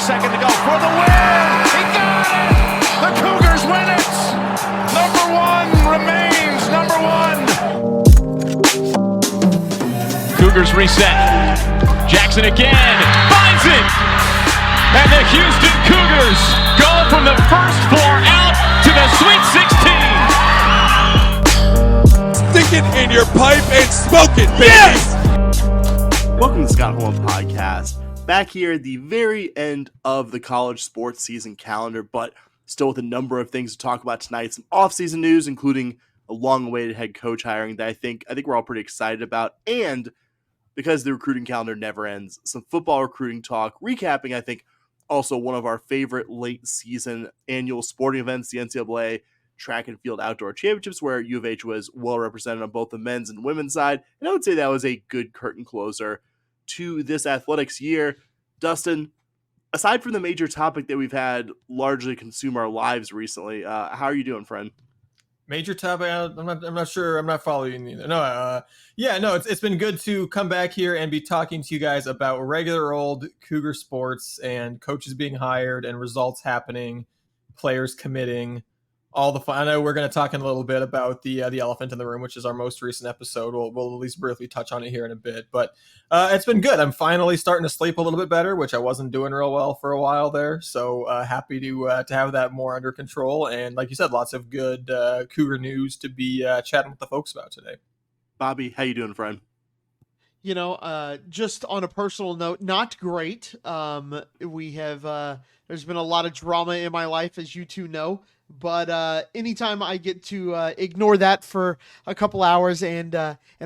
second to go for the win. He got it. The Cougars win it. Number one remains number one. Cougars reset. Jackson again finds it. And the Houston Cougars go from the first floor out to the Sweet 16. Stick it in your pipe and smoke it, baby. Yes! Welcome to the Scott Holland Podcast. Back here at the very end of the college sports season calendar, but still with a number of things to talk about tonight. Some off-season news, including a long-awaited head coach hiring that I think we're all pretty excited about. And because the recruiting calendar never ends, some football recruiting talk, recapping, I think, also one of our favorite late-season annual sporting events, the NCAA Track and Field Outdoor Championships, where U of H was well represented on both the men's and women's side. And I would say that was a good curtain closer to this athletics year. Dustin, aside from the major topic that we've had largely consume our lives recently, how are you doing, friend? Major topic? I'm not sure. I'm not following you either. It's been good to come back here and be talking to you guys about regular old Cougar sports and coaches being hired and results happening, players committing, all the fun. I know we're going to talk in a little bit about the elephant in the room, which is our most recent episode. We'll at least briefly touch on it here in a bit, but it's been good. I'm finally starting to sleep a little bit better, which I wasn't doing real well for a while there. So happy to have that more under control. And like you said, lots of good Cougar news to be chatting with the folks about today. Bobby, how you doing, friend? You know, just on a personal note, not great. We have there's been a lot of drama in my life, as you two know. But anytime I get to ignore that for a couple hours and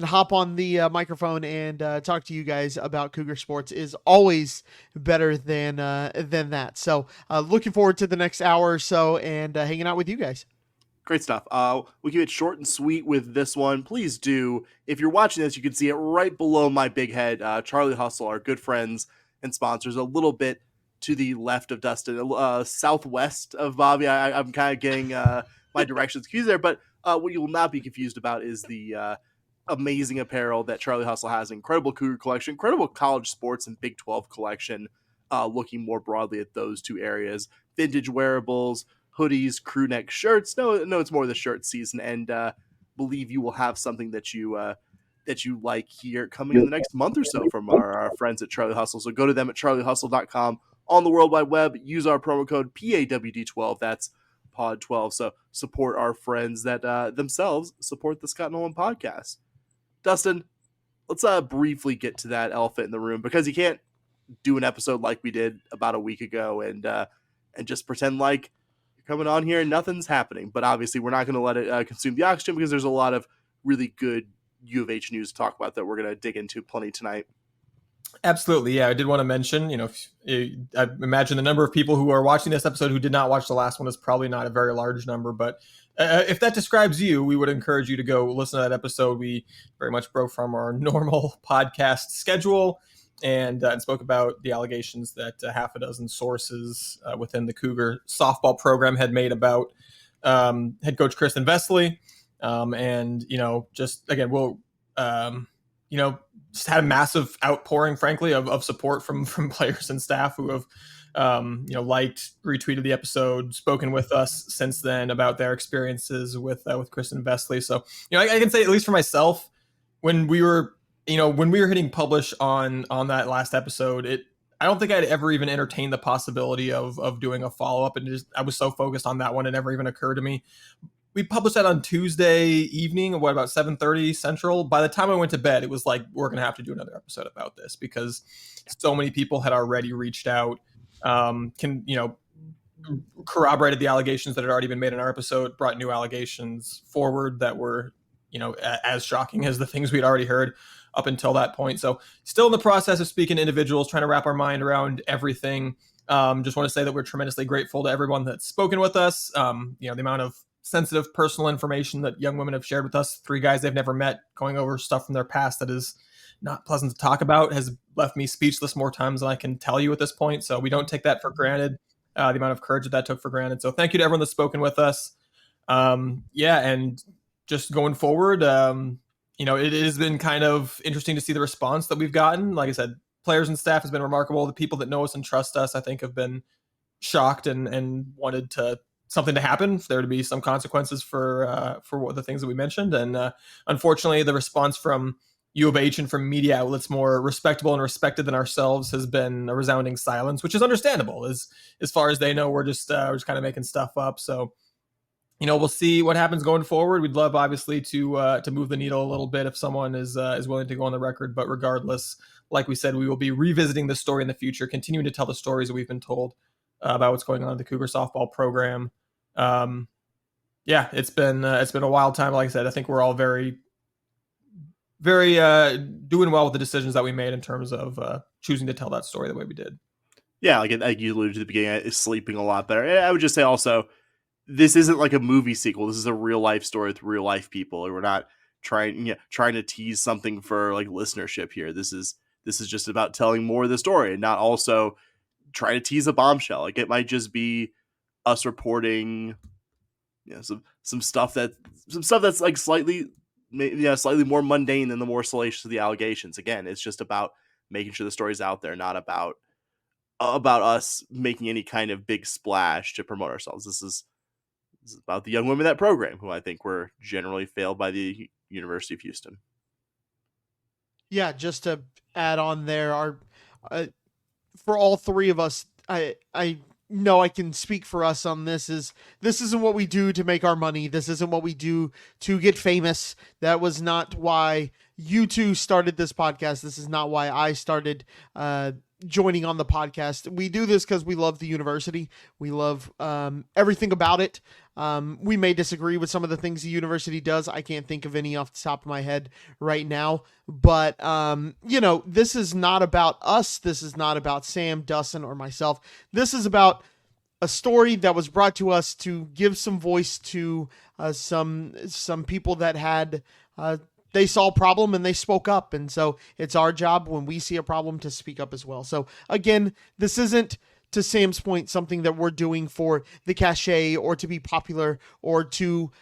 hop on the microphone and talk to you guys about Cougar sports is always better than that. So looking forward to the next hour or so and hanging out with you guys. Great stuff. We'll keep it short and sweet with this one. Please do. If you're watching this, you can see it right below my big head. Charlie Hustle, our good friends and sponsors, a little bit to the left of Dustin, southwest of Bobby. I'm kind of getting my directions confused there, but what you will not be confused about is the amazing apparel that Charlie Hustle has. Incredible Cougar collection, incredible college sports and Big 12 collection, looking more broadly at those two areas. Vintage wearables, hoodies, crew neck shirts. No, it's more the shirt season, and believe you will have something that you like here coming in the next month or so from our friends at Charlie Hustle. So go to them at charliehustle.com. On the World Wide Web, use our promo code PAWD12. That's POD12. So support our friends that themselves support the Scott Nolan podcast. Dustin, let's briefly get to that elephant in the room, because you can't do an episode like we did about a week ago and just pretend like you're coming on here and nothing's happening. But obviously, we're not going to let it consume the oxygen, because there's a lot of really good U of H news to talk about that we're going to dig into plenty tonight. Absolutely. Yeah, I did want to mention, I imagine the number of people who are watching this episode who did not watch the last one is probably not a very large number. But if that describes you, we would encourage you to go listen to that episode. We very much broke from our normal podcast schedule and spoke about the allegations that half a dozen sources within the Cougar softball program had made about head coach Kristen Vesely. Just again, we'll, just had a massive outpouring, frankly, of support from players and staff who have, liked, retweeted the episode, spoken with us since then about their experiences with Kristen Vesely. So, I can say, at least for myself, when we were hitting publish on that last episode, I don't think I'd ever even entertained the possibility of doing a follow-up, and I was so focused on that one, it never even occurred to me. We published that on Tuesday evening, about 7:30 Central. By the time I went to bed, it was like, we're going to have to do another episode about this, because so many people had already reached out, corroborated the allegations that had already been made in our episode, brought new allegations forward that were, as shocking as the things we'd already heard up until that point. So still in the process of speaking to individuals, trying to wrap our mind around everything. Just want to say that we're tremendously grateful to everyone that's spoken with us. The amount of sensitive personal information that young women have shared with us, 3 guys they've never met, going over stuff from their past that is not pleasant to talk about, has left me speechless more times than I can tell you at this point. So we don't take that for granted, the amount of courage that took for granted. So thank you to everyone that's spoken with us. And just going forward, it has been kind of interesting to see the response that we've gotten. Like I said, players and staff has been remarkable. The people that know us and trust us, I think, have been shocked and wanted something to happen, for there to be some consequences for what the things that we mentioned. And unfortunately, the response from U of H and from media outlets more respectable and respected than ourselves has been a resounding silence, which is understandable. As far as they know, we're just kind of making stuff up. So, we'll see what happens going forward. We'd love, obviously, to move the needle a little bit if someone is willing to go on the record. But regardless, like we said, we will be revisiting this story in the future, continuing to tell the stories that we've been told about what's going on in the Cougar softball program. It's been a wild time. Like I said, I think we're all very, very doing well with the decisions that we made in terms of choosing to tell that story the way we did. Yeah, like you alluded to at the beginning, is sleeping a lot better. And I would just say also, this isn't like a movie sequel. This is a real life story with real life people. We're not trying to tease something for like listenership here. This is just about telling more of the story and not also trying to tease a bombshell. Like, it might just be us reporting, some stuff that's like slightly more mundane than the more salacious of the allegations. Again, it's just about making sure the story's out there, not about us making any kind of big splash to promote ourselves. This is about the young women in that program, who I think were generally failed by the University of Houston. Yeah, just to add on there, for all three of us, I know I can speak for us on this isn't what we do to make our money. This isn't what we do to get famous. That was not why you two started this podcast. This is not why I started joining on the podcast. We do this because we love the university. We love everything about it. We may disagree with some of the things the university does. I can't think of any off the top of my head right now, but this is not about us. This is not about Sam, Dustin, or myself. This is about a story that was brought to us to give some voice to some people that had they saw a problem and they spoke up. And so it's our job when we see a problem to speak up as well. So again, this isn't, to Sam's point, something that we're doing for the cachet or to be popular or to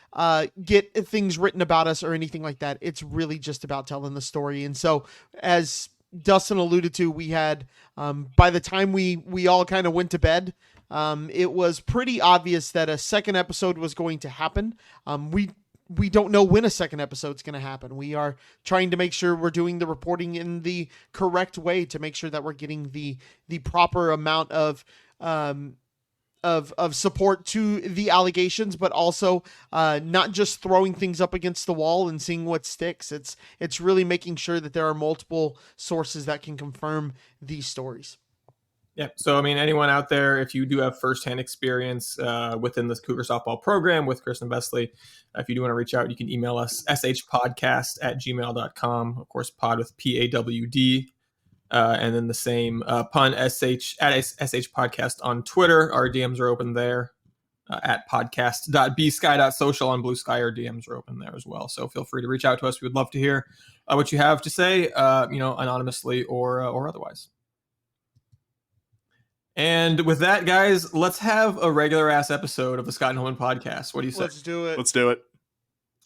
get things written about us or anything like that. It's really just about telling the story. And so, as Dustin alluded to, we had, by the time we all kind of went to bed, it was pretty obvious that a second episode was going to happen. We don't know when a second episode's going to happen. We are trying to make sure we're doing the reporting in the correct way to make sure that we're getting the proper amount of support to the allegations, but also not just throwing things up against the wall and seeing what sticks. It's really making sure that there are multiple sources that can confirm these stories. Yeah. So, anyone out there, if you do have firsthand experience within this Cougar softball program with Kristen Besley, if you do want to reach out, you can email us shpodcast@gmail.com. Of course, pod with PAWD. And then the same pun sh at sh podcast on Twitter. Our DMs are open there at podcast.bsky.social on Blue Sky. Our DMs are open there as well. So feel free to reach out to us. We would love to hear what you have to say, anonymously or otherwise. And with that, guys, let's have a regular ass episode of the Scott and Holman podcast. What do you say? Let's do it. Let's do it.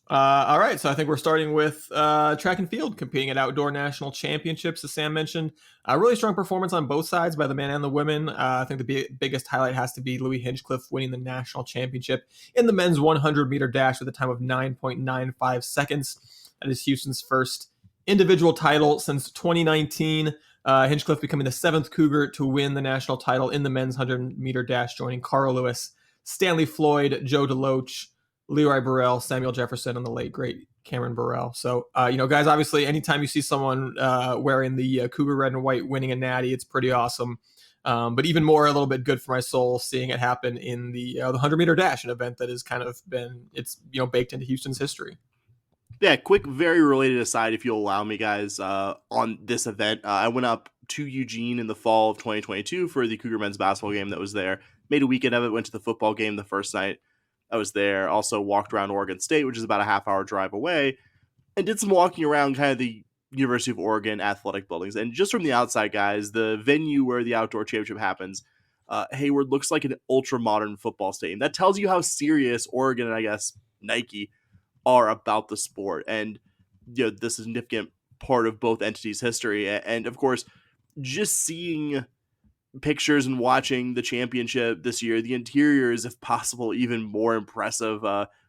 All right. So I think we're starting with track and field, competing at outdoor national championships, as Sam mentioned. A really strong performance on both sides by the men and the women. I think the biggest highlight has to be Louie Hinchliffe winning the national championship in the men's 100-meter dash with a time of 9.95 seconds. That is Houston's first individual title since 2019. Hinchliffe becoming the seventh Cougar to win the national title in the men's 100-meter dash, joining Carl Lewis, Stanley Floyd, Joe DeLoach, Leroy Burrell, Samuel Jefferson, and the late, great Cameron Burrell. So, guys, obviously, anytime you see someone wearing the Cougar red and white winning a natty, it's pretty awesome. But even more, a little bit good for my soul, seeing it happen in the 100-meter dash, an event that has kind of been, baked into Houston's history. Yeah, quick, very related aside, if you'll allow me, guys, on this event. I went up to Eugene in the fall of 2022 for the Cougar men's basketball game that was there. Made a weekend of it, went to the football game the first night I was there. Also walked around Oregon State, which is about a half-hour drive away, and did some walking around kind of the University of Oregon athletic buildings. And just from the outside, guys, the venue where the outdoor championship happens, Hayward, looks like an ultra-modern football stadium. That tells you how serious Oregon and, I guess, Nike are about the sport, and the significant part of both entities' history. And of course, just seeing pictures and watching the championship this year, the interior is, if possible, even more impressive.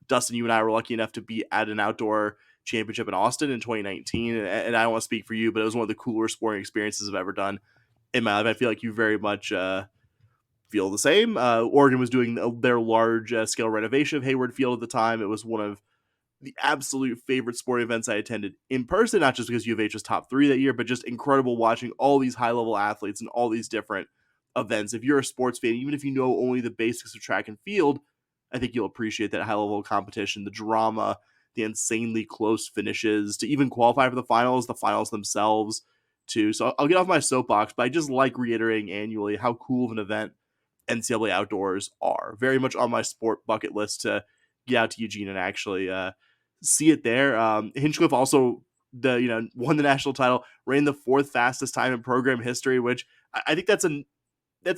Dustin, you and I were lucky enough to be at an outdoor championship in Austin in 2019, and I don't want to speak for you, but it was one of the cooler sporting experiences I've ever done in my life. I feel like you very much feel the same. Oregon was doing their large scale renovation of Hayward Field at the time. It was one of the absolute favorite sporting events I attended in person, not just because U of H was top 3 that year, but just incredible watching all these high level athletes and all these different events. If you're a sports fan, even if you know only the basics of track and field, I think you'll appreciate that high level competition, the drama, the insanely close finishes, to even qualify for the finals themselves too. So I'll get off my soapbox, but I just like reiterating annually how cool of an event NCAA Outdoors are. Very much on my sport bucket list to get out to Eugene and actually see it there. Hinchliffe also won the national title, ran the 4th fastest time in program history, which I think that's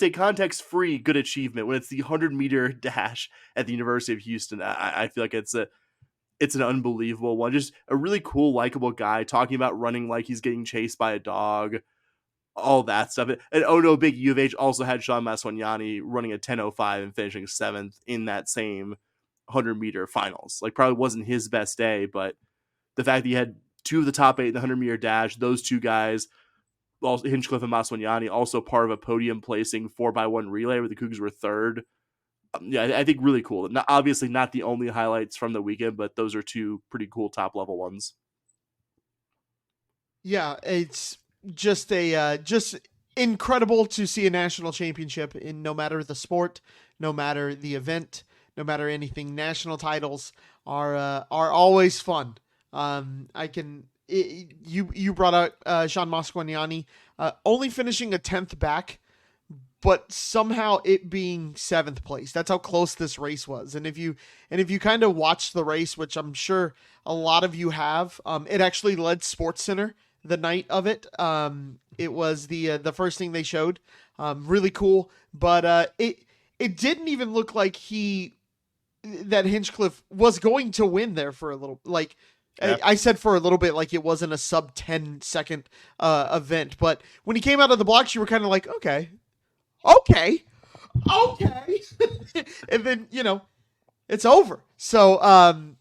a context-free good achievement when it's the 100-meter dash at the University of Houston. I feel like it's an unbelievable one. Just a really cool, likable guy talking about running like he's getting chased by a dog, all that stuff. And oh no, big U of H also had Sean Maswanyani running a 10:05 and finishing 7th in that same 100-meter finals. Like, probably wasn't his best day, but the fact that he had 2 of the top 8 in the 100-meter dash, those 2 guys, also Hinchliffe and Maswanyani, also part of a podium placing 4x1 relay where the Cougars were 3rd. I think really cool. Obviously not the only highlights from the weekend, but those are 2 pretty cool top level ones. Yeah, it's just just incredible to see a national championship in no matter the sport, no matter the event, no matter anything. National titles are always fun. You brought out Sean Maswanyani only finishing a 10th back, but somehow it being 7th place. That's how close this race was. And if you kind of watched the race, which I'm sure a lot of you have, it actually led SportsCenter the night of it. It was the first thing they showed. Really cool, but it didn't even look like that Hinchliffe was going to win there for a little. Like, yeah. I said for a little bit, like it wasn't a sub 10 second event, but when he came out of the blocks, you were kind of like, okay. And then, it's over. So,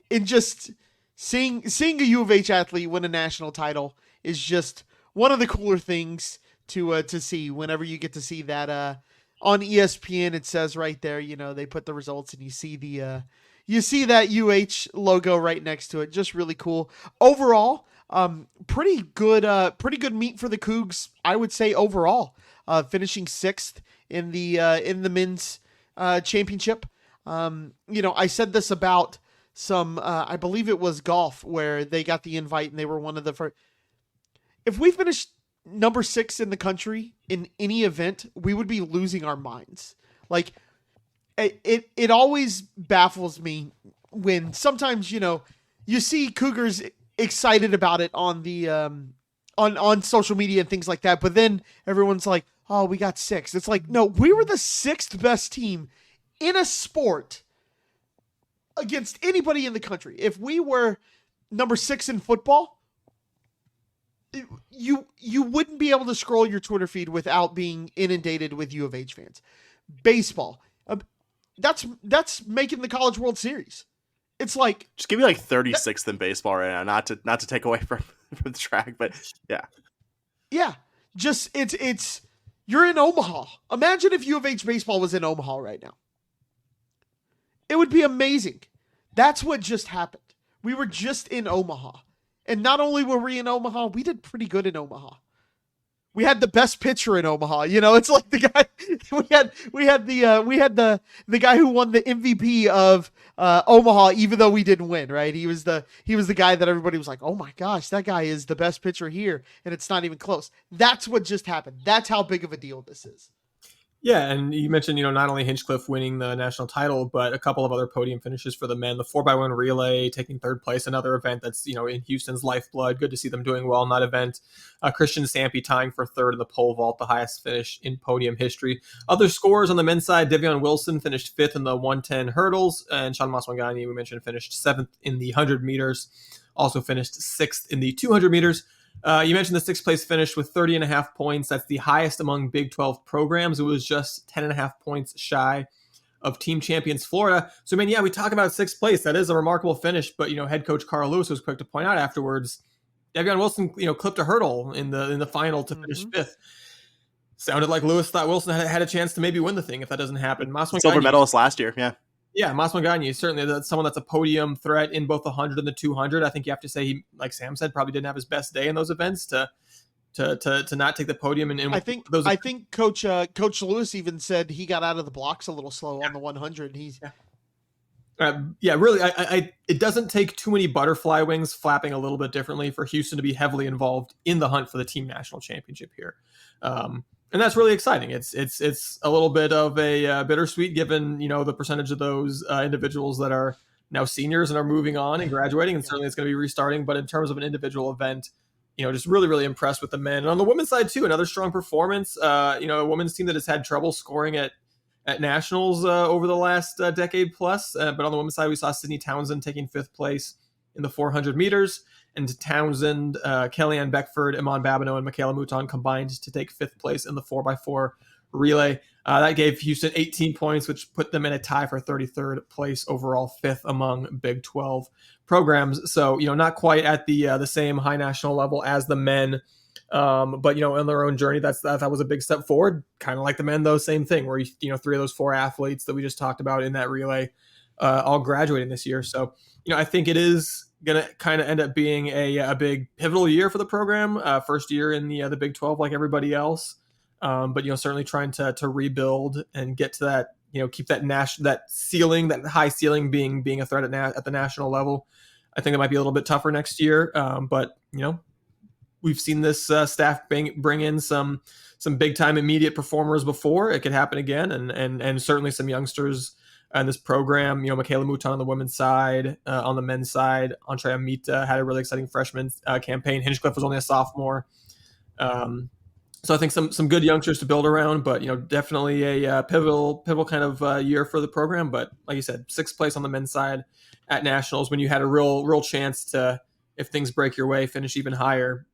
in just seeing a U of H athlete win a national title is just one of the cooler things to see. Whenever you get to see that on ESPN, it says right there, they put the results and you see that UH logo right next to it. Just really cool. Overall, pretty good meet for the Cougs, I would say overall. Finishing 6th in the men's championship. I said this about some, I believe it was golf, where they got the invite and they were one of the first. If we finished number 6 in the country in any event, we would be losing our minds. Like, it always baffles me when sometimes, you see Cougars excited about it on the on social media and things like that, but then everyone's like, oh, we got 6th. It's like, no, we were the 6th best team in a sport against anybody in the country. If we were number 6 in football, you wouldn't be able to scroll your Twitter feed without being inundated with U of H fans. Baseball, that's making the College World Series. It's like, just give me like 36th in baseball right now, not to take away from the track, but yeah, just it's. You're in Omaha. Imagine if U of H baseball was in Omaha right now. It would be amazing. That's what just happened. We were just in Omaha. And not only were we in Omaha, we did pretty good in Omaha. We had the best pitcher in Omaha. It's like the guy we had the guy who won the MVP of Omaha, even though we didn't win, right? He was the guy that everybody was like, oh my gosh, that guy is the best pitcher here, and it's not even close. That's what just happened. That's how big of a deal this is. Yeah, and you mentioned, not only Hinchliffe winning the national title, but a couple of other podium finishes for the men. The 4x1 relay, taking 3rd place, another event that's, in Houston's lifeblood. Good to see them doing well in that event. Christian Stampy tying for 3rd in the pole vault, the highest finish in podium history. Other scores on the men's side, Devion Wilson finished 5th in the 110 hurdles, and Sean Maswanyani, we mentioned, finished 7th in the 100 meters. Also finished 6th in the 200 meters. You mentioned the sixth place finish with 30.5 points. That's the highest among Big 12 programs. It was just 10.5 points shy of team champions Florida. So, I mean, yeah, we talk about sixth place. That is a remarkable finish. But, head coach Carl Lewis was quick to point out afterwards, Davion Wilson, clipped a hurdle in the final to finish fifth. Sounded like Lewis thought Wilson had a chance to maybe win the thing if that doesn't happen. Silver medalist last year, yeah. Yeah, Maswanganyi, certainly that's someone that's a podium threat in both the 100 and the 200. I think you have to say he, like Sam said, probably didn't have his best day in those events to not take the podium. And I think Coach Lewis even said he got out of the blocks a little slow on the 100. Really, it doesn't take too many butterfly wings flapping a little bit differently for Houston to be heavily involved in the hunt for the team national championship here. And that's really exciting. It's a little bit of a bittersweet given, the percentage of those individuals that are now seniors and are moving on and graduating. And certainly it's going to be restarting. But in terms of an individual event, just really, really impressed with the men. And on the women's side, too, another strong performance. A women's team that has had trouble scoring at nationals over the last decade plus. But on the women's side, we saw Sydney Townsend taking fifth place in the 400 meters. And Townsend, Kellyanne Beckford, Iman Babineau, and Michaela Mouton combined to take fifth place in the 4x4 relay. That gave Houston 18 points, which put them in a tie for 33rd place overall, fifth among Big 12 programs. So, not quite at the same high national level as the men, but, on their own journey, that was a big step forward. Kind of like the men, though, same thing, where, three of those four athletes that we just talked about in that relay all graduating this year. So, I think it is going to kind of end up being a big pivotal year for the program. First year in the Big 12 like everybody else. But, certainly trying to rebuild and get to that, keep that ceiling, that high ceiling being a threat at the national level. I think it might be a little bit tougher next year. But, we've seen this staff bring in some big time immediate performers before. It could happen again. And certainly some youngsters in this program, Michaela Mouton on the women's side, on the men's side, Entre Amita had a really exciting freshman campaign. Hinchcliffe was only a sophomore. So I think some good youngsters to build around, but, definitely a pivotal kind of year for the program. But like you said, sixth place on the men's side at nationals, when you had a real chance to, if things break your way, finish even higher.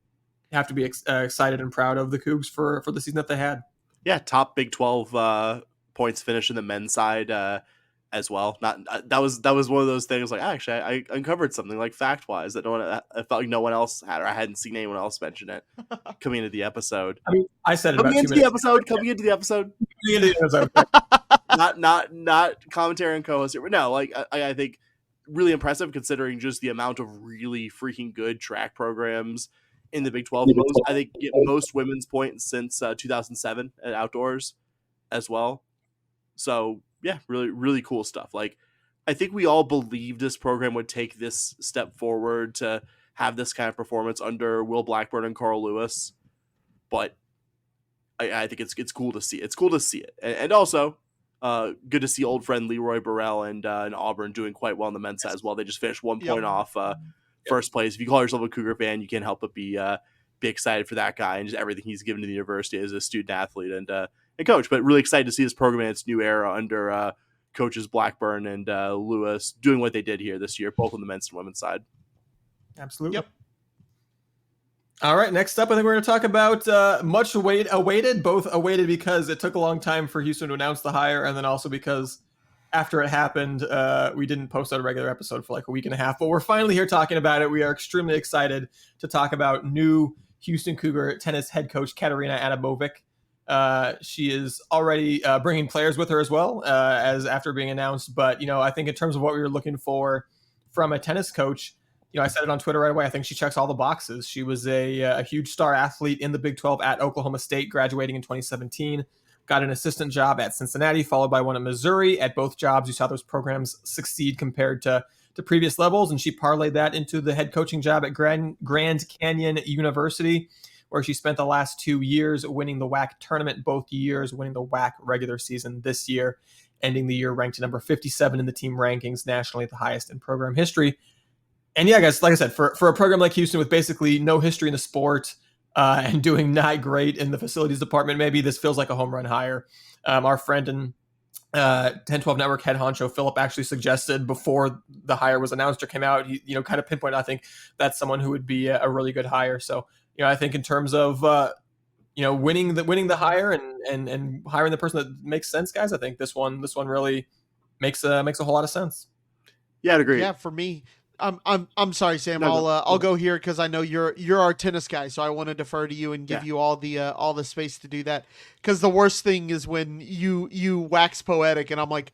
You have to be excited and proud of the Cougs for the season that they had. Yeah, top Big 12 points finish in the men's side as well. That was one of those things. Like, actually, I uncovered something like fact wise that I felt like no one else had, or I hadn't seen anyone else mention it coming into the episode. I mean, I said it coming about into 2 minutes. coming into the episode. not commentary and co-host here, but no, like I think really impressive considering just the amount of really freaking good track programs in the Big 12. I think get most women's points since 2007 at Outdoors as well. So yeah, really, really cool stuff. Like, I think we all believed this program would take this step forward to have this kind of performance under Will Blackburn and Carl Lewis. But I think it's cool to see. It's cool to see it. And also good to see old friend Leroy Burrell and Auburn doing quite well on the men's side as well. They just finished 1 point off first place. If you call yourself a Cougar fan, you can't help but be excited for that guy and just everything he's given to the university as a student athlete and coach. But really excited to see this program in its new era under coaches Blackburn and Lewis doing what they did here this year, both on the men's and women's side. Absolutely. Yep. All right, next up, I think we're going to talk about much awaited, both awaited because it took a long time for Houston to announce the hire, and then also because after it happened, we didn't post out a regular episode for like a week and a half, but we're finally here talking about it. We are extremely excited to talk about new Houston Cougar tennis head coach Katarina Adamovic. She is already bringing players with her as well as after being announced. But, I think in terms of what we were looking for from a tennis coach, I said it on Twitter right away. I think she checks all the boxes. She was a huge star athlete in the Big 12 at Oklahoma State, graduating in 2017. Got an assistant job at Cincinnati, followed by one at Missouri. At both jobs, you saw those programs succeed compared to previous levels, and she parlayed that into the head coaching job at Grand Canyon University, where she spent the last 2 years winning the WAC tournament, both years winning the WAC regular season this year, ending the year ranked number 57 in the team rankings, nationally the highest in program history. And yeah, guys, like I said, for a program like Houston with basically no history in the sport and doing not great in the facilities department, maybe this feels like a home run hire. Our friend and 10-12 Network head honcho Philip actually suggested before the hire was announced or came out. He, kind of pinpointed, I think that's someone who would be a really good hire. So, I think in terms of winning the hire and hiring the person that makes sense, guys, I think this one really makes a whole lot of sense. Yeah, I'd agree. Yeah, for me, I'm sorry, Sam. No, I'll go here because I know you're our tennis guy, so I want to defer to you and give you all the space to do that. Because the worst thing is when you wax poetic, and I'm like,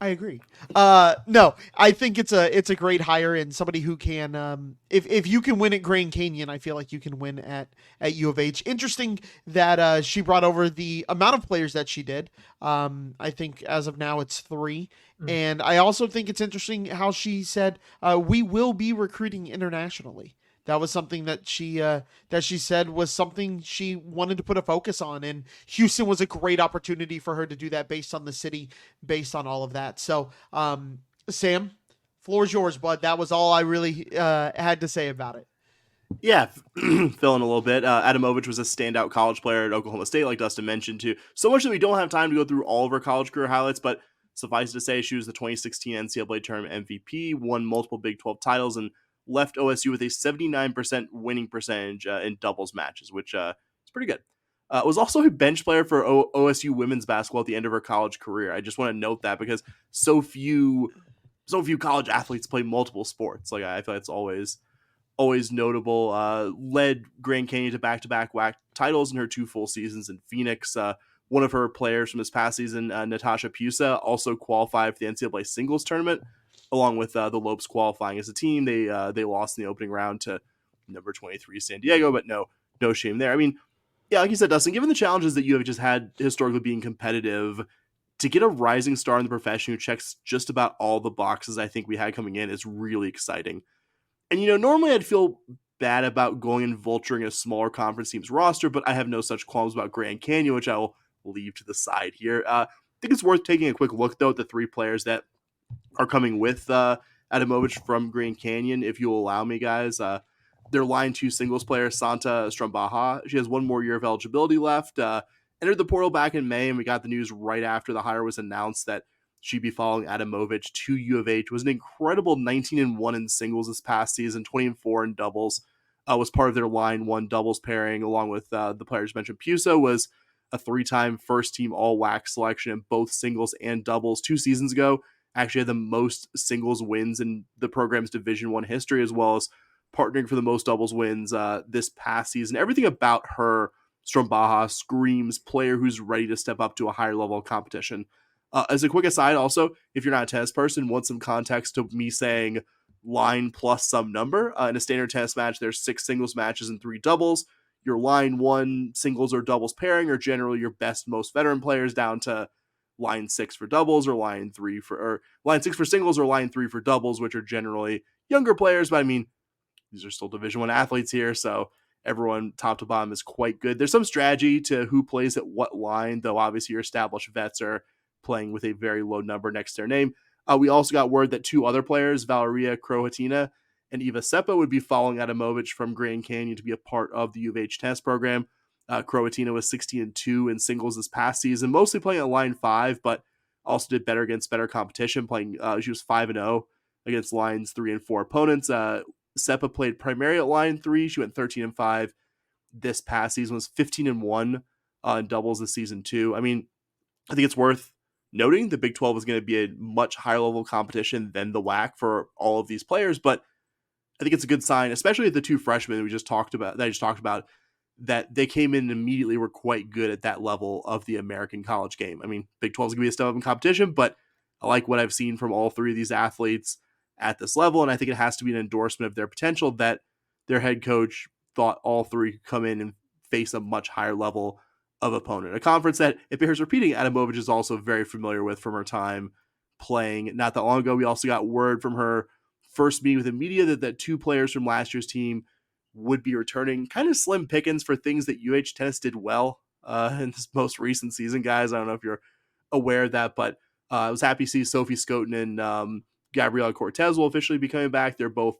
I agree. No, I think it's a great hire and somebody who can, if you can win at Grand Canyon, I feel like you can win at U of H. Interesting that she brought over the amount of players that she did. I think as of now it's 3. And I also think it's interesting how she said, we will be recruiting internationally. That was something that she said was something she wanted to put a focus on, and Houston was a great opportunity for her to do that based on the city, based on all of that. So, Sam, floor's yours, bud. That was all I really had to say about it. Yeah, fill in a little bit. Adamovic was a standout college player at Oklahoma State, like Dustin mentioned too. So much that we don't have time to go through all of her college career highlights, but suffice to say, she was the 2016 NCAA tournament MVP, won multiple Big 12 titles, and left OSU with a 79% winning percentage in doubles matches, which is pretty good. Was also a bench player for OSU women's basketball at the end of her college career. I just want to note that because so few college athletes play multiple sports. Like I feel like it's always notable. Led Grand Canyon to back-to-back WAC titles in her 2 full seasons in Phoenix. One of her players from this past season, Natasha Pusa, also qualified for the NCAA singles tournament, along with the Lopes qualifying as a team. They lost in the opening round to number 23 San Diego, but no shame there. I mean, yeah, like you said, Dustin, given the challenges that you have just had historically being competitive, to get a rising star in the profession who checks just about all the boxes I think we had coming in is really exciting. And, normally I'd feel bad about going and vulturing a smaller conference team's roster, but I have no such qualms about Grand Canyon, which I will leave to the side here. I think it's worth taking a quick look, though, at the 3 players that are coming with Adamovic from Grand Canyon, if you'll allow me, guys. Their line 2 singles player, Santa Strombaha. She has 1 more year of eligibility left. Entered the portal back in May, and we got the news right after the hire was announced that she'd be following Adamovic to U of H. Was an incredible 19-1 in singles this past season, 20-4 in doubles. Was part of their line 1 doubles pairing, along with the players mentioned. Pusa was a 3-time first-team all-WAC selection in both singles and doubles 2 seasons ago. Actually had the most singles wins in the program's Division I history, as well as partnering for the most doubles wins this past season. Everything about her, Strombaha, screams player who's ready to step up to a higher level of competition. As a quick aside, also, if you're not a tennis person, want some context to me saying line plus some number. In a standard tennis match, there's 6 singles matches and 3 doubles. Your line 1 singles or doubles pairing are generally your best, most veteran players, down to line 6 for doubles, or line 6 for singles, or line 3 for doubles, which are generally younger players. But I mean, these are still Division I athletes here, so everyone top to bottom is quite good. There's some strategy to who plays at what line, though obviously your established vets are playing with a very low number next to their name. We also got word that 2 other players, Valeria Krohatina and Eva Seppa, would be following Adamovic from Grand Canyon to be a part of the U of H tennis program. Krohatina was 16-2 in singles this past season, mostly playing at line 5, but also did better against better competition. She was 5-0 against lines 3 and 4 opponents. Seppa played primarily at line 3. She went 13-5 this past season, was 15-1 in doubles this season too. I mean, I think it's worth noting the Big 12 is going to be a much higher level of competition than the WAC for all of these players, but I think it's a good sign, especially the 2 freshmen I just talked about, that they came in and immediately were quite good at that level of the American college game. I mean, Big 12 is going to be a step up in competition, but I like what I've seen from all 3 of these athletes at this level, and I think it has to be an endorsement of their potential that their head coach thought all 3 could come in and face a much higher level of opponent. A conference that, it bears repeating, Adamovic is also very familiar with from her time playing not that long ago. We also got word from her first meeting with the media that 2 players from last year's team would be returning. Kind of slim pickings for things that UH tennis did well in this most recent season, guys. I don't know if you're aware of that, but I was happy to see Sophie Skoten and Gabriela Cortez will officially be coming back. They're both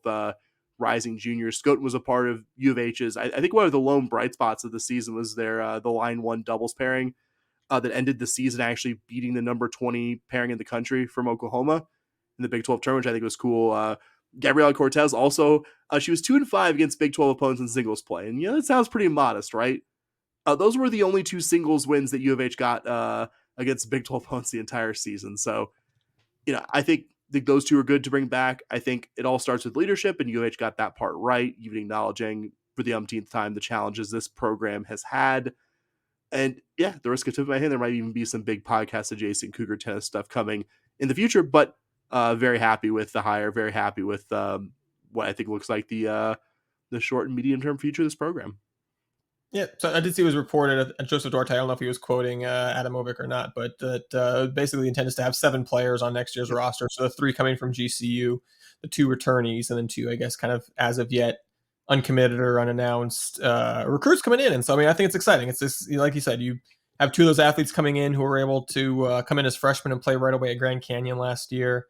rising juniors. Skoten was a part of U of H's. I think one of the lone bright spots of the season was their the line 1 doubles pairing that ended the season actually beating the number 20 pairing in the country from Oklahoma in the Big 12 tournament, which I think was cool. Gabriela Cortez also, she was 2-5 against Big 12 opponents in singles play. And that sounds pretty modest, right? Those were the only 2 singles wins that U of H got against Big 12 opponents the entire season. So, I think those 2 are good to bring back. I think it all starts with leadership, and U of H got that part right, even acknowledging for the umpteenth time the challenges this program has had. And yeah, the risk of tipping my hand, there might even be some big podcast adjacent Cougar tennis stuff coming in the future, but very happy with the hire, very happy with what I think looks like the short and medium term future of this program. Yeah, so I did see it was reported at Joseph Duarte. I don't know if he was quoting Adamovic or not, but that basically the intent is to have 7 players on next year's roster. So the 3 coming from GCU, the 2 returnees, and then 2, I guess, kind of as of yet uncommitted or unannounced recruits coming in. And so, I mean, I think it's exciting. It's just, like you said, you have 2 of those athletes coming in who were able to come in as freshmen and play right away at Grand Canyon last year.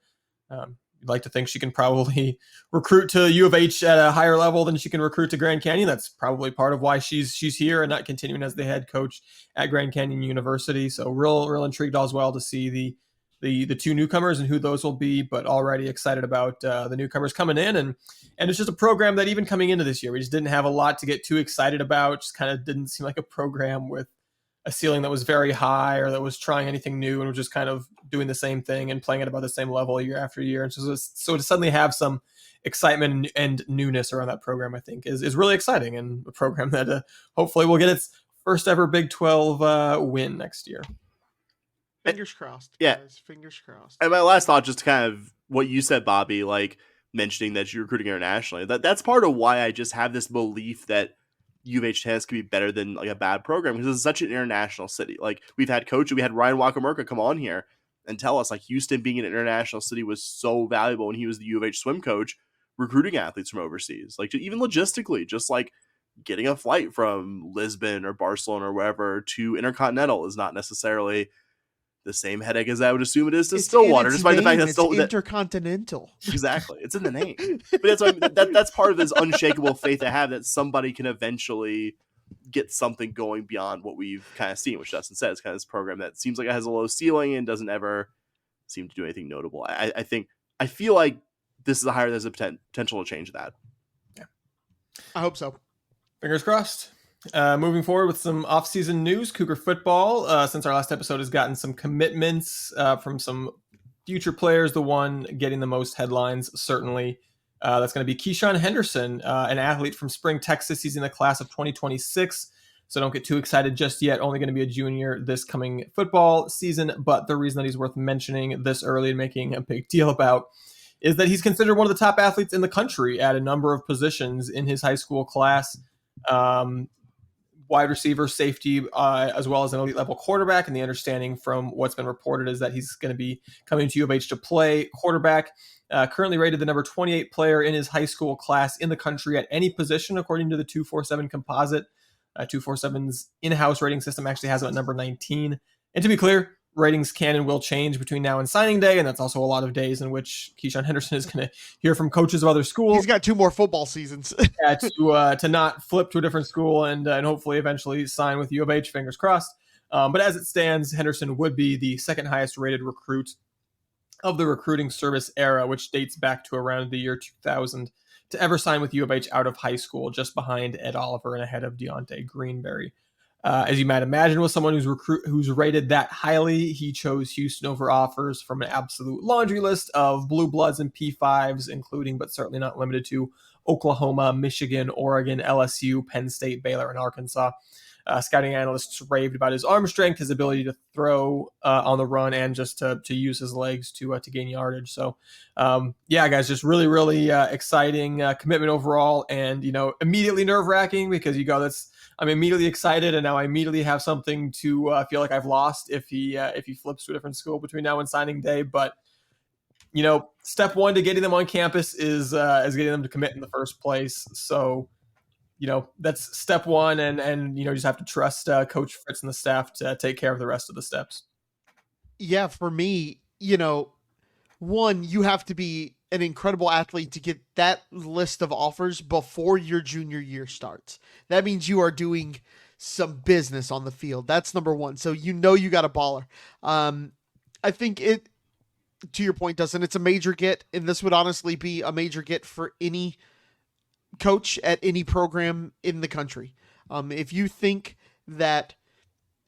You'd like to think she can probably recruit to U of H at a higher level than she can recruit to Grand Canyon. That's probably part of why she's here and not continuing as the head coach at Grand Canyon University. So real intrigued as well to see the 2 newcomers and who those will be, but already excited about the newcomers coming in. And it's just a program that even coming into this year, we just didn't have a lot to get too excited about. Just kind of didn't seem like a program with a ceiling that was very high or that was trying anything new, and was just kind of doing the same thing and playing at about the same level year after year. And so to suddenly have some excitement and newness around that program, I think is really exciting, and a program that hopefully will get its first ever Big 12 win next year. Fingers crossed. Yeah. Guys. Fingers crossed. And my last thought, just to kind of what you said, Bobby, like mentioning that you're recruiting internationally, that's part of why I just have this belief that U of H tennis could be better than like a bad program, because it's such an international city. Like we had Ryan Wakamerka come on here and tell us like Houston being an international city was so valuable when he was the U of H swim coach, recruiting athletes from overseas, like even logistically, just like getting a flight from Lisbon or Barcelona or wherever to Intercontinental is not necessarily the same headache as I would assume it is to Stillwater, despite the fact that it's intercontinental. Exactly, it's in the name. But that's part of this unshakable faith I have that somebody can eventually get something going beyond what we've kind of seen, which Dustin said, it's kind of this program that seems like it has a low ceiling and doesn't ever seem to do anything notable. I feel like this is a hire that has a potential to change that. Yeah, I hope so. Fingers crossed. Moving forward with some off-season news, Cougar football, since our last episode has gotten some commitments from some future players, the one getting the most headlines, certainly, that's going to be Keisean Henderson, an athlete from Spring, Texas. He's in the class of 2026, so don't get too excited just yet. Only going to be a junior this coming football season, but the reason that he's worth mentioning this early and making a big deal about is that he's considered one of the top athletes in the country at a number of positions in his high school class. Wide receiver, safety, as well as an elite level quarterback. And the understanding from what's been reported is that he's going to be coming to U of H to play quarterback. Currently rated the number 28 player in his high school class in the country at any position, according to the 247 composite. 247's in-house rating system actually has him at number 19. And to be clear, ratings can and will change between now and signing day, and that's also a lot of days in which Keisean Henderson is going to hear from coaches of other schools. He's got 2 more football seasons. To not flip to a different school and hopefully eventually sign with U of H, fingers crossed. But as it stands, Henderson would be the second highest rated recruit of the recruiting service era, which dates back to around the year 2000, to ever sign with U of H out of high school, just behind Ed Oliver and ahead of Deontay Greenberry. As you might imagine, with someone who's rated that highly, he chose Houston over offers from an absolute laundry list of blue bloods and P5s, including but certainly not limited to Oklahoma, Michigan, Oregon, LSU, Penn State, Baylor, and Arkansas. Scouting analysts raved about his arm strength, his ability to throw on the run, and just to use his legs to gain yardage. So, guys, just really exciting commitment overall, and immediately nerve-wracking because I'm immediately excited, and now I immediately have something to feel like I've lost if he flips to a different school between now and signing day. But step one to getting them on campus is getting them to commit in the first place. So, that's step one, and you just have to trust Coach Fritz and the staff to take care of the rest of the steps. Yeah, for me, one, you have to be an incredible athlete to get that list of offers before your junior year starts. That means you are doing some business on the field. That's number one. So you got a baller. I think it, to your point, Dustin, it's a major get, and this would honestly be a major get for any coach at any program in the country. If you think that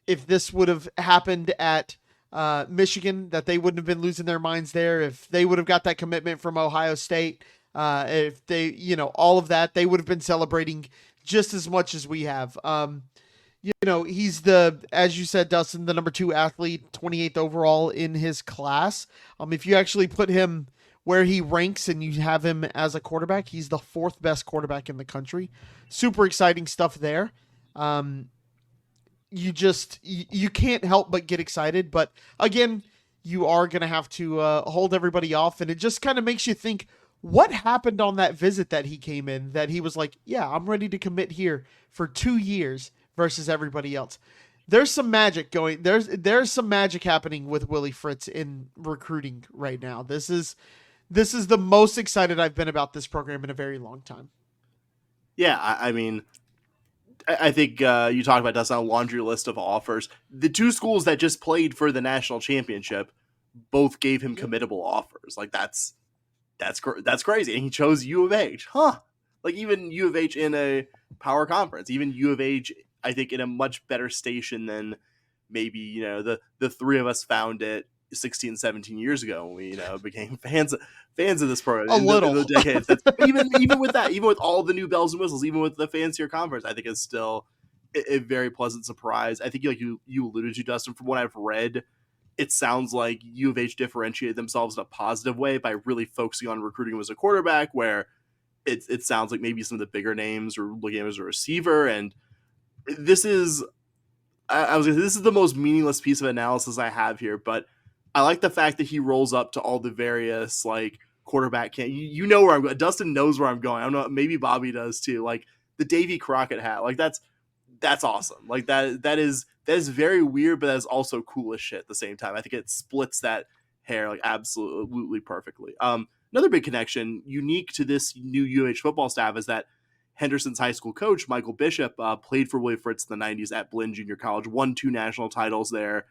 if this would have happened at Michigan, that they wouldn't have been losing their minds there, if they would have got that commitment from Ohio State, if they, all of that, they would have been celebrating just as much as we have. He's as you said, Dustin, the number 2 athlete, 28th overall in his class. If you actually put him where he ranks and you have him as a quarterback, he's the 4th best quarterback in the country. Super exciting stuff there. You can't help but get excited, but again, you are going to have to hold everybody off, and it just kind of makes you think, what happened on that visit that he came in, that he was like, yeah, I'm ready to commit here for 2 years versus everybody else. There's some magic going. There's some magic happening with Willie Fritz in recruiting right now. This is the most excited I've been about this program in a very long time. Yeah, I mean, I think you talked about that's a laundry list of offers. The 2 schools that just played for the national championship both gave him committable offers. Like that's crazy. And he chose U of H, huh? Like even U of H in a power conference, even U of H, I think in a much better station than maybe the 3 of us found it 16, 17 years ago when we became fans of this program. The decades. That's, even with that, even with all the new bells and whistles, even with the fancier conference, I think it's still a very pleasant surprise. I think like you alluded to, Dustin, from what I've read, it sounds like U of H differentiated themselves in a positive way by really focusing on recruiting him as a quarterback, where it sounds like maybe some of the bigger names are looking at him as a receiver. And this is the most meaningless piece of analysis I have here, but I like the fact that he rolls up to all the various like quarterback camp. You know where I'm going. Dustin knows where I'm going. I don't know. Maybe Bobby does too. Like the Davy Crockett hat. Like that's awesome. Like that is very weird, but that is also cool as shit at the same time. I think it splits that hair like absolutely perfectly. Another big connection unique to this new UH football staff is that Henderson's high school coach, Michael Bishop, played for Willie Fritz in the 90s at Blinn Junior College, won 2 national titles there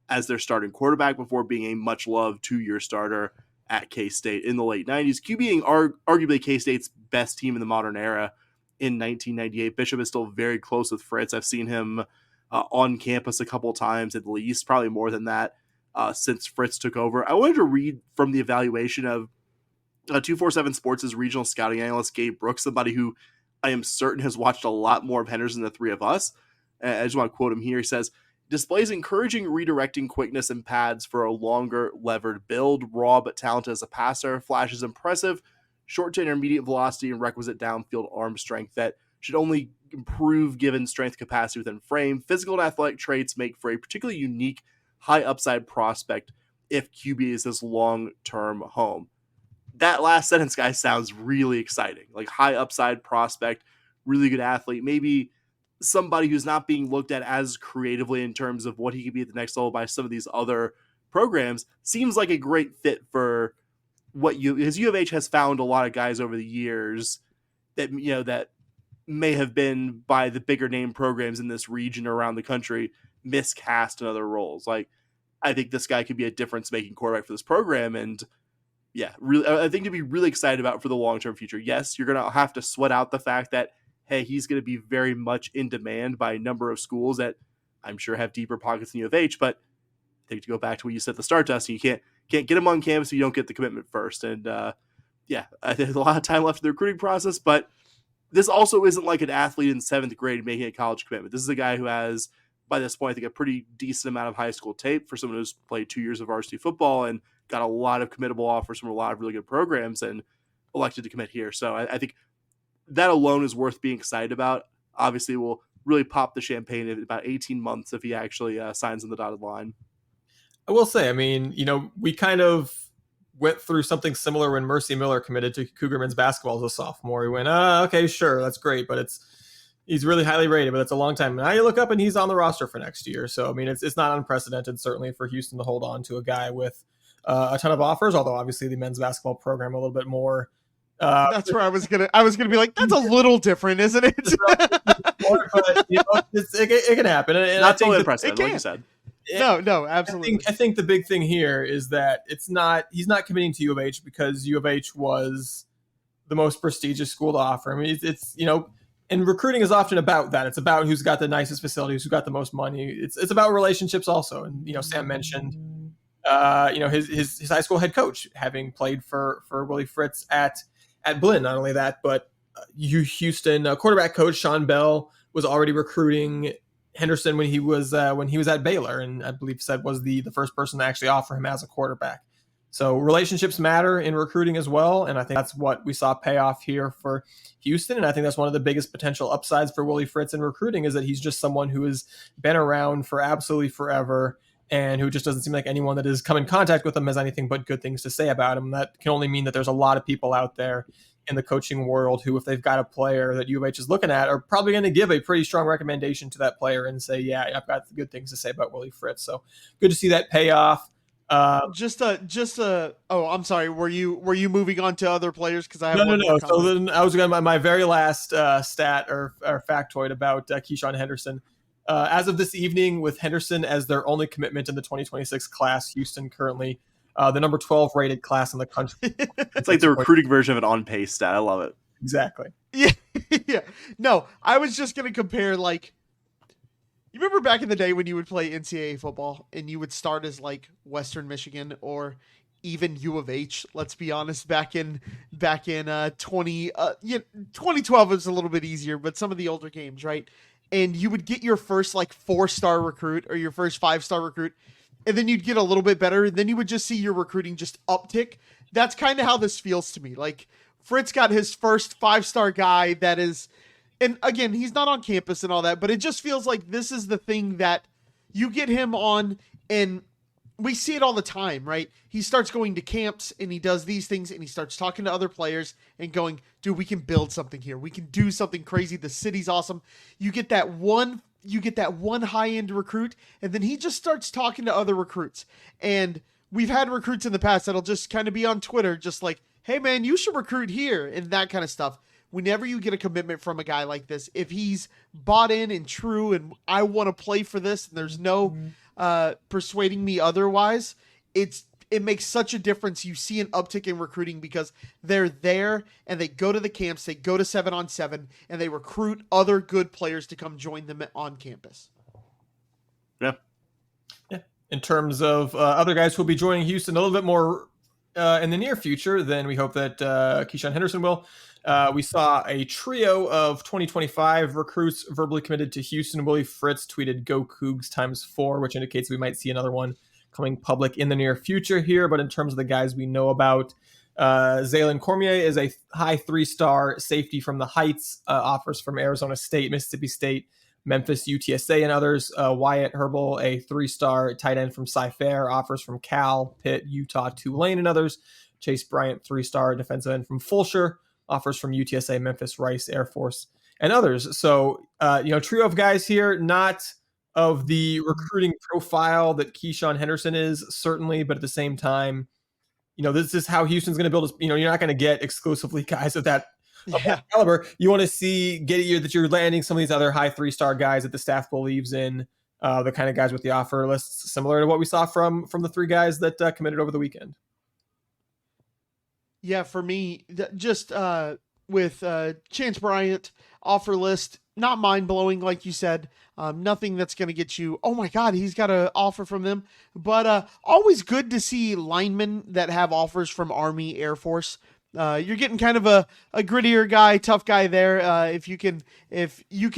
as their starting quarterback before being a much-loved 2-year starter at K-State in the late 90s. QBing arguably K-State's best team in the modern era in 1998. Bishop is still very close with Fritz. I've seen him on campus a couple times at least, probably more than that since Fritz took over. I wanted to read from the evaluation of 247 Sports' regional scouting analyst Gabe Brooks, somebody who I am certain has watched a lot more of Henderson than the 3 of us. I just want to quote him here. He says, displays encouraging redirecting quickness and pads for a longer levered build, raw but talented as a passer, flashes impressive, short to intermediate velocity and requisite downfield arm strength that should only improve given strength capacity within frame. Physical and athletic traits make for a particularly unique high upside prospect if QB is his long-term home. That last sentence, guys, sounds really exciting. Like high upside prospect, really good athlete, maybe somebody who's not being looked at as creatively in terms of what he could be at the next level by some of these other programs. Seems like a great fit for what his U of H has found a lot of guys over the years that, that may have been by the bigger name programs in this region or around the country miscast in other roles. Like, I think this guy could be a difference making quarterback for this program. And yeah, really, I think to be really excited about for the long-term future. Yes, you're going to have to sweat out the fact that, hey, he's going to be very much in demand by a number of schools that I'm sure have deeper pockets than U of H. But I think to go back to what you said at the start, Dustin, you can't get him on campus if you don't get the commitment first. And yeah, I think there's a lot of time left in the recruiting process. But this also isn't like an athlete in 7th grade making a college commitment. This is a guy who has, by this point, I think a pretty decent amount of high school tape for someone who's played 2 years of varsity football and got a lot of committable offers from a lot of really good programs and elected to commit here. So I think that alone is worth being excited about. Obviously, we'll really pop the champagne in about 18 months if he actually signs on the dotted line. I will say, I mean, we kind of went through something similar when Mercy Miller committed to Cougar men's basketball as a sophomore. He went, okay, sure, that's great, but he's really highly rated, but it's a long time. Now you look up and he's on the roster for next year. So, I mean, it's not unprecedented, certainly, for Houston to hold on to a guy with a ton of offers, although obviously the men's basketball program a little bit more. That's where I was gonna be like, that's a little different, isn't it? but it can happen. And Not I think totally that- impressive, it like can. you said. No, absolutely. I think the big thing here is that he's not committing to U of H because U of H was the most prestigious school to offer. I mean, it's and recruiting is often about that. It's about who's got the nicest facilities, who's got the most money. It's about relationships also. And Sam mentioned his high school head coach having played for Willie Fritz at Blinn. Not only that, but Houston quarterback coach Sean Bell was already recruiting Henderson when he was at Baylor, and I believe said was the first person to actually offer him as a quarterback. So relationships matter in recruiting as well, and I think that's what we saw pay off here for Houston, and I think that's one of the biggest potential upsides for Willie Fritz in recruiting is that he's just someone who has been around for absolutely forever and who just doesn't seem like anyone that has come in contact with him has anything but good things to say about him. That can only mean that there's a lot of people out there in the coaching world who, if they've got a player that U of H is looking at, are probably going to give a pretty strong recommendation to that player and say, yeah, I've got good things to say about Willie Fritz. So good to see that pay off. Oh, I'm sorry. Were you moving on to other players? Because I have no. So then I was going to my very last stat or factoid about Keisean Henderson. As of this evening, with Henderson as their only commitment in the 2026 class, Houston currently the number 12 rated class in the country. It's like the recruiting version of an on pace stat. I love it. Exactly. Yeah, yeah. No, I was just gonna compare you remember back in the day when you would play NCAA football and you would start as Western Michigan or even U of H. Let's be honest, back in 2012 was a little bit easier, but some of the older games, right? And you would get your first 4-star recruit or your first 5-star recruit, and then you'd get a little bit better. And then you would just see your recruiting just uptick. That's kind of how this feels to me. Fritz got his first 5-star guy that is. And again, he's not on campus and all that, but it just feels like this is the thing that you get him on, and we see it all the time, right? He starts going to camps and he does these things and he starts talking to other players and going, dude, we can build something here. We can do something crazy. The city's awesome. You get that one high-end recruit, and then he just starts talking to other recruits. And we've had recruits in the past that'll just kind of be on Twitter, just like, hey man, you should recruit here and that kind of stuff. Whenever you get a commitment from a guy like this, if he's bought in and true and I want to play for this and there's no persuading me otherwise, it makes such a difference. You see an uptick in recruiting because they're there and they go to the camps, they go to 7-on-7, and they recruit other good players to come join them on campus. Yeah. In terms of other guys who will be joining Houston a little bit more in the near future, then we hope that Keisean Henderson will. We saw a trio of 2025 recruits verbally committed to Houston. Willie Fritz tweeted "Go Cougs ×4," which indicates we might see another one coming public in the near future here. But in terms of the guys we know about, Zaylen Cormier is a high 3-star safety from the Heights, offers from Arizona State, Mississippi State, Memphis, UTSA, and others. Wyatt Herbal, a 3-star tight end from Cy-Fair, offers from Cal, Pitt, Utah, Tulane, and others. Chase Bryant, 3-star defensive end from Fulshear, offers from UTSA, Memphis, Rice, Air Force, and others. So, trio of guys here, not of the recruiting profile that Keisean Henderson is, certainly, but at the same time, this is how Houston's going to build. You're not going to get exclusively guys of that caliber. You want to see that you're landing some of these other high 3-star guys that the staff believes in, the kind of guys with the offer lists similar to what we saw from the 3 guys that committed over the weekend. Yeah, for me, just with Chance Bryant, offer list, not mind-blowing, like you said. Nothing that's going to get you, oh my God, he's got an offer from them. But always good to see linemen that have offers from Army, Air Force. You're getting kind of a grittier guy, tough guy there. If you can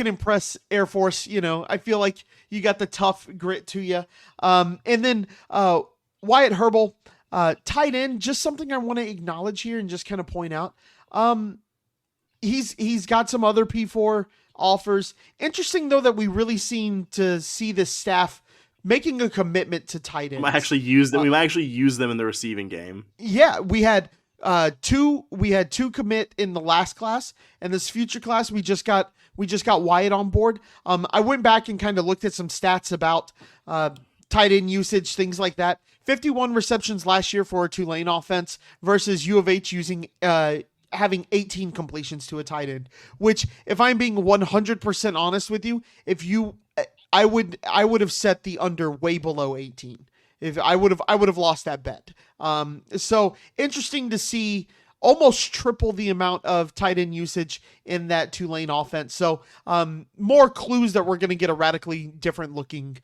impress Air Force, I feel like you got the tough grit to you. And then Wyatt Herbal, tight end, just something I want to acknowledge here and just kind of point out. He's got some other P4 offers. Interesting though that we really seem to see this staff making a commitment to tight ends. We might actually use them in the receiving game. Yeah, we had two commit in the last class, and this future class we just got Wyatt on board. I went back and kind of looked at some stats about tight end usage, things like that. 51 receptions last year for a Tulane offense versus U of H using having 18 completions to a tight end, which, if I'm being 100% honest with you, I would have set the under way below 18. If I would have lost that bet. So interesting to see almost triple the amount of tight end usage in that Tulane offense. So more clues that we're going to get a radically different looking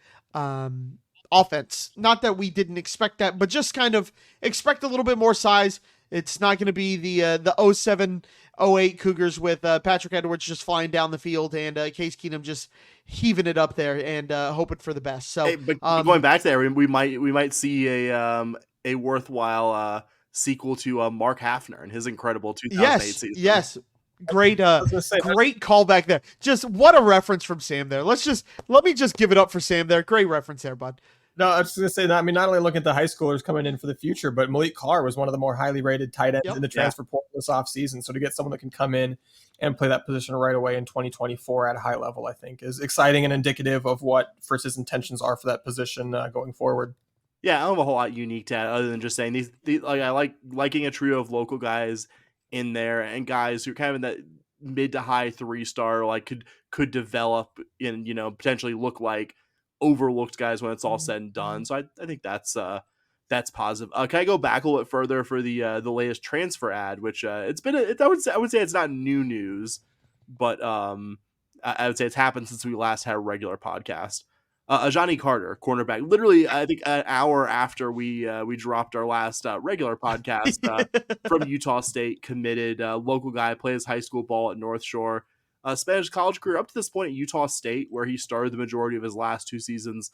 offense. Not that we didn't expect that, but just kind of expect a little bit more size. It's not going to be the 07, 08 Cougars with Patrick Edwards just flying down the field and Case Keenum just heaving it up there and hoping for the best. So, hey, but going back to there, we might see a worthwhile sequel to Mark Hafner and his incredible 2008 season. Yes. Great callback there. Just what a reference from Sam there. Let me just give it up for Sam there. Great reference there, bud. No, I was just going to say that. I mean, not only looking at the high schoolers coming in for the future, but Malik Carr was one of the more highly rated tight ends in the transfer portal this offseason. So to get someone that can come in and play that position right away in 2024 at a high level, I think is exciting and indicative of what Fritz's intentions are for that position going forward. Yeah, I don't have a whole lot unique to add other than just saying these like I liking a trio of local guys in there and guys who are kind of in that mid to high 3-star, like could develop and potentially look like overlooked guys when it's all said and done. So I think that's positive. Can I go back a little bit further for the latest transfer ad, which it's been I would say it's not new news, but I would say it's happened since we last had a regular podcast. Ajani Carter, cornerback, literally I think an hour after we dropped our last regular podcast, from Utah State, committed, local guy, plays high school ball at North Shore. Spent his college career up to this point at Utah State, where he started the majority of his last 2 seasons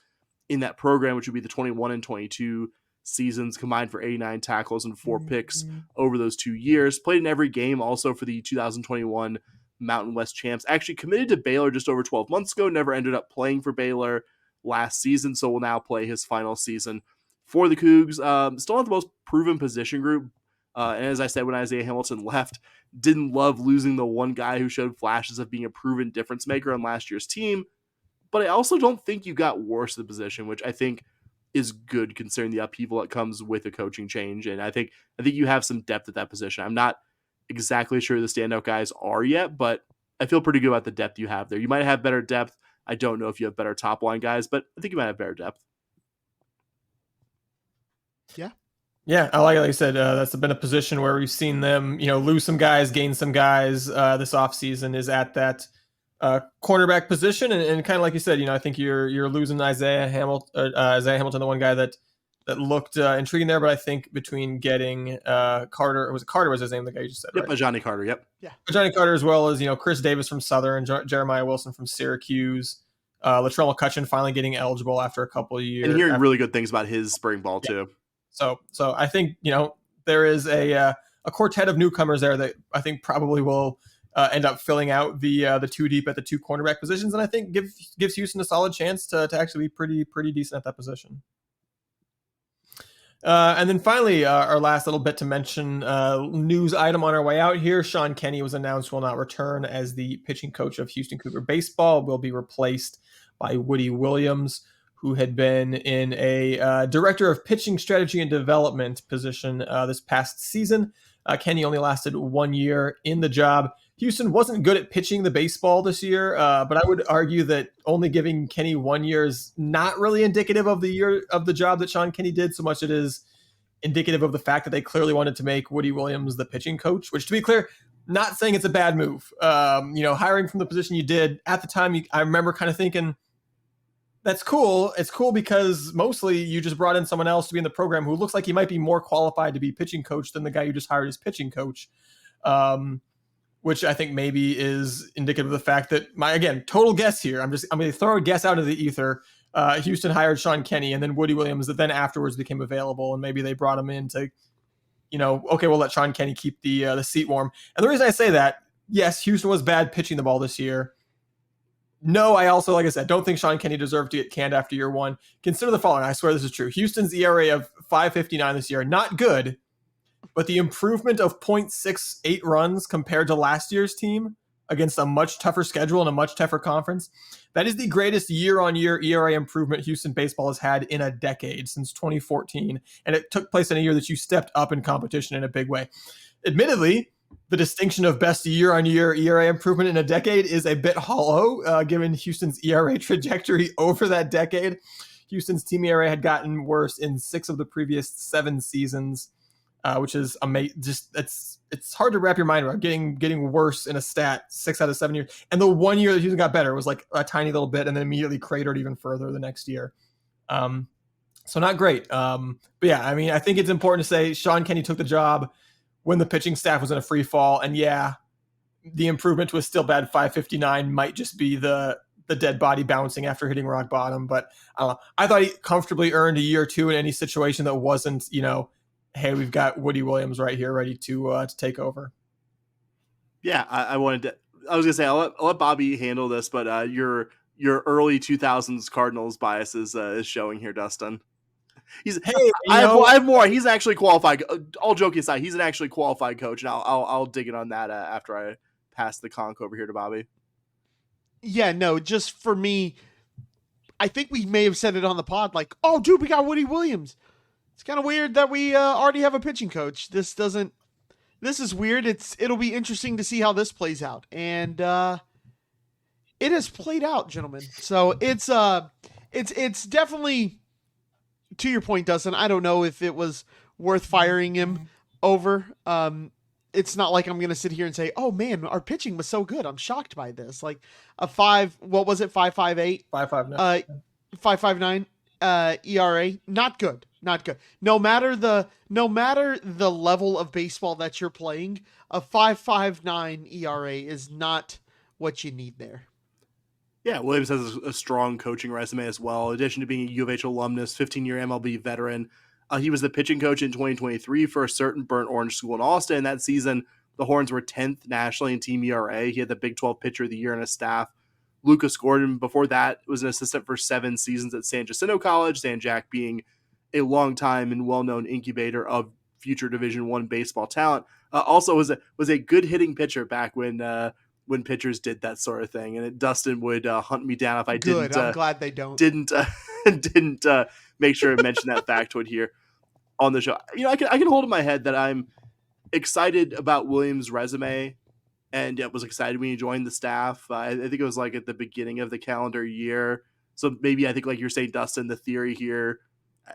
in that program, which would be the 21 and 22 seasons, combined for 89 tackles and 4 picks over those 2 years. Played in every game also for the 2021 Mountain West champs. Actually committed to Baylor just over 12 months ago, never ended up playing for Baylor last season, so will now play his final season for the Cougs. Still not the most proven position group. And as I said, when Isaiah Hamilton left, didn't love losing the one guy who showed flashes of being a proven difference maker on last year's team. But I also don't think you got worse at the position, which I think is good considering the upheaval that comes with a coaching change. And I think you have some depth at that position. I'm not exactly sure the standout guys are yet, but I feel pretty good about the depth you have there. You might have better depth. I don't know if you have better top line guys, but I think you might have better depth. Yeah. Yeah, like I said, that's been a position where we've seen them, lose some guys, gain some guys. This offseason is at that cornerback position, and kind of like you said, I think you're losing Isaiah Hamilton, the one guy that looked intriguing there. But I think between getting Carter was his name, the guy you just said, yep, right? Ajani Carter, yep, yeah, Ajani Carter, as well as Chris Davis from Southern, Jeremiah Wilson from Syracuse, Latrell McCutcheon finally getting eligible after a couple of years, and hearing really good things about his spring ball too. So I think there is a quartet of newcomers there that I think probably will end up filling out the 2 deep at the 2 cornerback positions, and I think gives Houston a solid chance to actually be pretty decent at that position. And then finally, our last little bit to mention, news item on our way out here: Sean Kenny was announced will not return as the pitching coach of Houston Cougar baseball. Will be replaced by Woody Williams, who had been in a director of pitching strategy and development position this past season. Kenny only lasted 1 year in the job. Houston wasn't good at pitching the baseball this year, but I would argue that only giving Kenny 1 year is not really indicative of the year of the job that Sean Kenny did, so much it is indicative of the fact that they clearly wanted to make Woody Williams the pitching coach, which, to be clear, not saying it's a bad move. Hiring from the position you did at the time, I remember kind of thinking, that's cool. It's cool because mostly you just brought in someone else to be in the program who looks like he might be more qualified to be pitching coach than the guy you just hired as pitching coach, which I think maybe is indicative of the fact that total guess here. I'm going to throw a guess out of the ether. Houston hired Sean Kenny and then Woody Williams that then afterwards became available, and maybe they brought him in to, okay, we'll let Sean Kenny keep the seat warm. And the reason I say that, yes, Houston was bad pitching the ball this year. No, I also, like I said, don't think Sean Kenny deserved to get canned after year 1. Consider the following. I swear this is true. Houston's ERA of 5.59 this year, not good, but the improvement of 0.68 runs compared to last year's team against a much tougher schedule and a much tougher conference, that is the greatest year-on-year ERA improvement Houston baseball has had in a decade, since 2014. And it took place in a year that you stepped up in competition in a big way. Admittedly, the distinction of best year-on-year ERA improvement in a decade is a bit hollow, given Houston's ERA trajectory over that decade. Houston's team ERA had gotten worse in 6 of the previous 7 seasons, which is amazing. Just it's hard to wrap your mind around getting worse in a stat 6 out of 7 years. And the one year that Houston got better was like a tiny little bit, and then immediately cratered even further the next year. So not great. But yeah, I mean, I think it's important to say Sean Kenney took the job when the pitching staff was in a free fall. And yeah, the improvement to a still bad 559 might just be the dead body bouncing after hitting rock bottom. But I don't know. I thought he comfortably earned a year or two in any situation that wasn't, hey, we've got Woody Williams right here ready to take over. Yeah, I was going to say, I'll let Bobby handle this, but your early 2000s Cardinals bias is showing here, Dustin. I have more. He's actually qualified. All joking aside, he's an actually qualified coach, and I'll dig in on that after I pass the conch over here to Bobby. Yeah, no, just for me, I think we may have said it on the pod, like, oh, dude, we got Woody Williams. It's kind of weird that we already have a pitching coach. This is weird. It'll be interesting to see how this plays out, and it has played out, gentlemen. So it's definitely, to your point, Dustin, I don't know if it was worth firing him over. It's not like I'm going to sit here and say, oh man, our pitching was so good. I'm shocked by this. Like a 5.58? 5.59. 5.59 ERA. Not good. Not good. No matter the level of baseball that you're playing, a 5.59 ERA is not what you need there. Yeah, Williams has a strong coaching resume as well. In addition to being a U of H alumnus, 15-year MLB veteran, he was the pitching coach in 2023 for a certain burnt orange school in Austin. That season, the Horns were 10th nationally in team ERA. He had the Big 12 pitcher of the year on his staff. Lucas Gordon, before that, was an assistant for 7 seasons at San Jacinto College, San Jac being a long-time and well-known incubator of future Division I baseball talent. Also was a good hitting pitcher back when pitchers did that sort of thing, and Dustin would hunt me down if I didn't. Good. I'm glad they don't. Didn't make sure to mention that factoid here on the show. I can hold in my head that I'm excited about Williams' resume, and was excited when he joined the staff. I think it was like at the beginning of the calendar year. So maybe I think, like you're saying, Dustin, the theory here,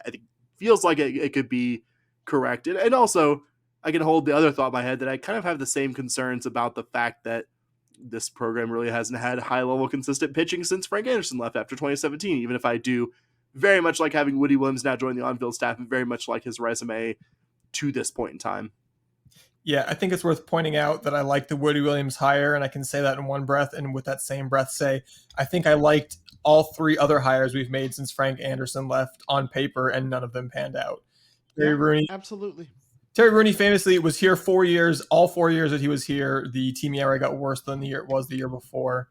I think feels like it could be correct. And also, I can hold the other thought in my head that I kind of have the same concerns about the fact that this program really hasn't had high-level consistent pitching since Frank Anderson left after 2017, even if I do very much like having Woody Williams now join the on-field staff and very much like his resume to this point in time. Yeah, I think it's worth pointing out that I like the Woody Williams hire, and I can say that in one breath, and with that same breath say, I think I liked all 3 other hires we've made since Frank Anderson left on paper, and none of them panned out. Terry Rooney, absolutely. Terry Rooney famously was here 4 years. All 4 years that he was here, the team ERA got worse than the year it was the year before.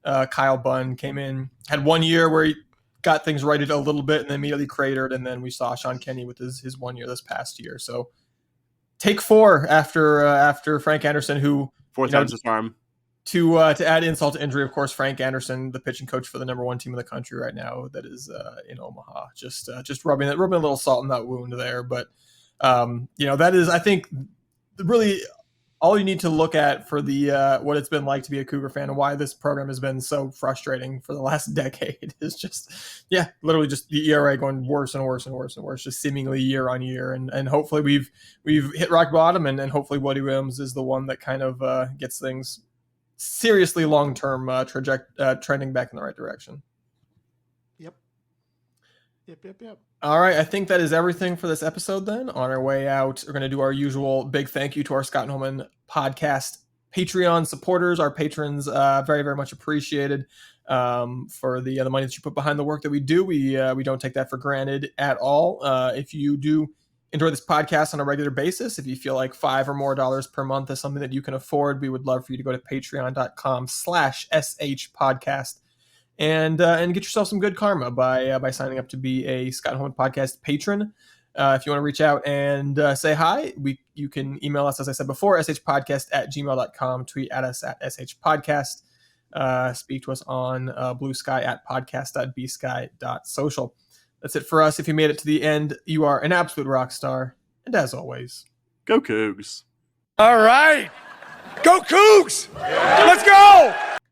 Kyle Bunn came in, had 1 year where he got things righted a little bit and then immediately cratered, and then we saw Sean Kenney with his 1 year this past year. So take 4 after Frank Anderson, who 4 times the charm. To add insult to injury, of course, Frank Anderson, the pitching coach for the number 1 team in the country right now, that is in Omaha. Just rubbing a little salt in that wound there, but. That is, I think, really all you need to look at for the what it's been like to be a Cougar fan and why this program has been so frustrating for the last decade is just, literally just the ERA going worse and worse and worse and worse, just seemingly year on year. And hopefully we've hit rock bottom, and hopefully Woody Williams is the one that kind of gets things seriously long-term trending back in the right direction. Yep. All right, I think that is everything for this episode then. On our way out, we're going to do our usual big thank you to our Scott Holman podcast Patreon supporters, our patrons. Very, very much appreciated for the money that you put behind the work that we do. We don't take that for granted at all. If you do enjoy this podcast on a regular basis, if you feel like $5 or more per month is something that you can afford, we would love for you to go to patreon.com/shpodcast. And get yourself some good karma by signing up to be a Scott Holman Podcast patron. If you want to reach out and say hi, you can email us, as I said before, shpodcast@gmail.com, tweet at us at shpodcast, speak to us on Blue Sky at podcast.bsky.social. That's it for us. If you made it to the end, you are an absolute rock star. And as always, go Cougs. All right. Go Cougs! Let's go!